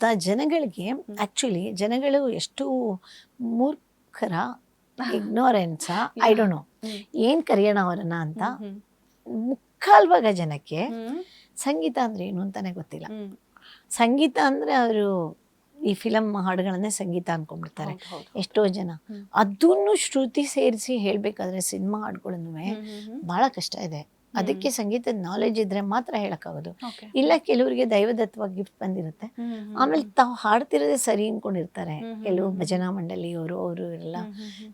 ಗೊತ್ತಾ ಜನಗಳಿಗೆ ಆ್ಯಕ್ಚುಲಿ ಜನಗಳು ಎಷ್ಟು ಮೂರ್ಖರ ಇಗ್ನೋರೆನ್ಸ ಐ ಡೋಂಟ್ ನೋ ಏನು ಕರೆಯೋಣ ಅವರನ್ನ ಅಂತ ಮುಕ್ಕಾಲು ಭಾಗ ಜನಕ್ಕೆ ಸಂಗೀತ ಅಂದರೆ ಏನು ಅಂತಾನೆ ಗೊತ್ತಿಲ್ಲ. ಸಂಗೀತ ಅಂದರೆ ಅವರು ಈ ಫಿಲಮ್ ಹಾಡುಗಳನ್ನೇ ಸಂಗೀತ ಅನ್ಕೊಂಡ್ಬಿಡ್ತಾರೆ ಎಷ್ಟೋ ಜನ. ಅದನ್ನು ಶ್ರುತಿ ಸೇರಿಸಿ ಹೇಳಬೇಕಾದ್ರೆ ಸಿನಿಮಾ ಹಾಡುಗಳನ್ನು ಭಾಳ ಕಷ್ಟ ಇದೆ. ಅದಕ್ಕೆ ಸಂಗೀತದ ನಾಲೆಜ್ ಇದ್ರೆ ಮಾತ್ರ ಹೇಳಕ್ಕಾಗೋದು. ಇಲ್ಲ ಕೆಲವರಿಗೆ ದೈವದತ್ತವಾಗಿ ಗಿಫ್ಟ್ ಬಂದಿರುತ್ತೆ, ಆಮೇಲೆ ತಾವು ಹಾಡ್ತಿರೋದೇ ಸರಿ ಅನ್ಕೊಂಡಿರ್ತಾರೆ ಕೆಲವು ಭಜನಾ ಮಂಡಳಿಯವರು ಅವರು ಎಲ್ಲ.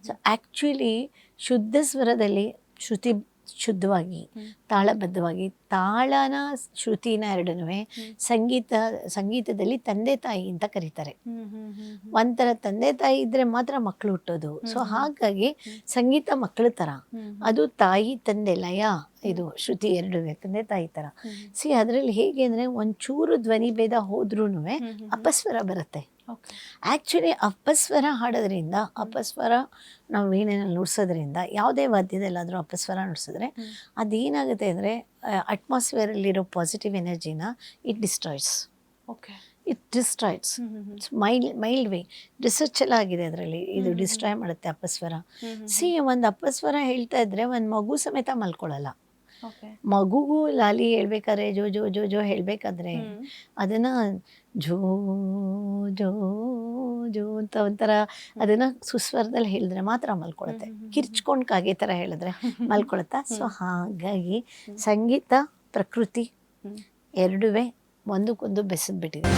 ಸೊ ಆ್ಯಕ್ಚುಲಿ ಶುದ್ಧ ಸ್ವರದಲ್ಲಿ ಶ್ರುತಿ ಶುದ್ಧವಾಗಿ ತಾಳಬದ್ಧವಾಗಿ ತಾಳನ ಶ್ರುತಿನ ಎರಡನ್ನೂ ಸಂಗೀತದಲ್ಲಿ ತಂದೆ ತಾಯಿ ಅಂತ ಕರೀತಾರೆ. ಒಂಥರ ತಂದೆ ತಾಯಿ ಇದ್ರೆ ಮಾತ್ರ ಮಕ್ಕಳು ಹುಟ್ಟೋದು. ಸೊ ಹಾಗಾಗಿ ಸಂಗೀತ ಮಕ್ಕಳ ಥರ, ಅದು ತಾಯಿ ತಂದೆ ಲಯ ಇದು ಶ್ರುತಿ ಎರಡು ತಂದೆ ತಾಯಿ ಥರ. ಅದರಲ್ಲಿ ಹೇಗೆ ಅಂದರೆ ಒಂಚೂರು ಧ್ವನಿ ಭೇದ ಹೋದ್ರೂ ಅಪಸ್ವರ ಬರುತ್ತೆ. ಆ್ಯಕ್ಚುಲಿ ಅಪಸ್ವರ ಹಾಡೋದ್ರಿಂದ, ಅಪಸ್ವರ ನಾವು ವೀಣೆನಲ್ಲಿ ನುಡ್ಸೋದ್ರಿಂದ, ಯಾವುದೇ ವಾದ್ಯದಲ್ಲಾದರೂ ಅಪಸ್ವರ ನುಡ್ಸಿದ್ರೆ ಅದೇನಾಗುತ್ತೆ ಅಂದರೆ ಅಟ್ಮಾಸ್ಫಿಯರಲ್ಲಿರೋ ಪಾಸಿಟಿವ್ ಎನರ್ಜಿನ it destroys. Mild way research ಎಲ್ಲ ಆಗಿದೆ ಅದರಲ್ಲಿ, ಇದು ಡಿಸ್ಟ್ರಾಯ್ ಮಾಡುತ್ತೆ ಅಪಸ್ವರ. ಒಂದು ಅಪಸ್ವರ ಹೇಳ್ತಾ ಇದ್ರೆ ಒಂದು ಮಗು ಸಮೇತ ಮಲ್ಕೊಳ್ಳಲ್ಲ. ಮಗುಗೂ ಲಾಲಿ ಹೇಳ್ಬೇಕಾದ್ರೆ ಜೋ ಜೋ ಜೋ ಜೋ ಹೇಳ್ಬೇಕಾದ್ರೆ ಅದನ್ನ ಜೋ ಜೋ ಜೋ ಅಂತ ಒಂಥರ ಅದನ್ನ ಸುಸ್ವರದಲ್ಲಿ ಹೇಳಿದ್ರೆ ಮಾತ್ರ ಮಲ್ಕೊಳುತ್ತೆ. ಕಿರ್ಚ್ಕೊಂಡು ಕಾಗೆ ಥರ ಹೇಳಿದ್ರೆ ಮಲ್ಕೊಳುತ್ತಾ? ಸೊ ಹಾಗಾಗಿ ಸಂಗೀತ ಪ್ರಕೃತಿ ಎರಡುವೇ ಒಂದಕ್ಕೊಂದು ಬೆಸೆದ್ಬಿಟ್ಟಿದೆ.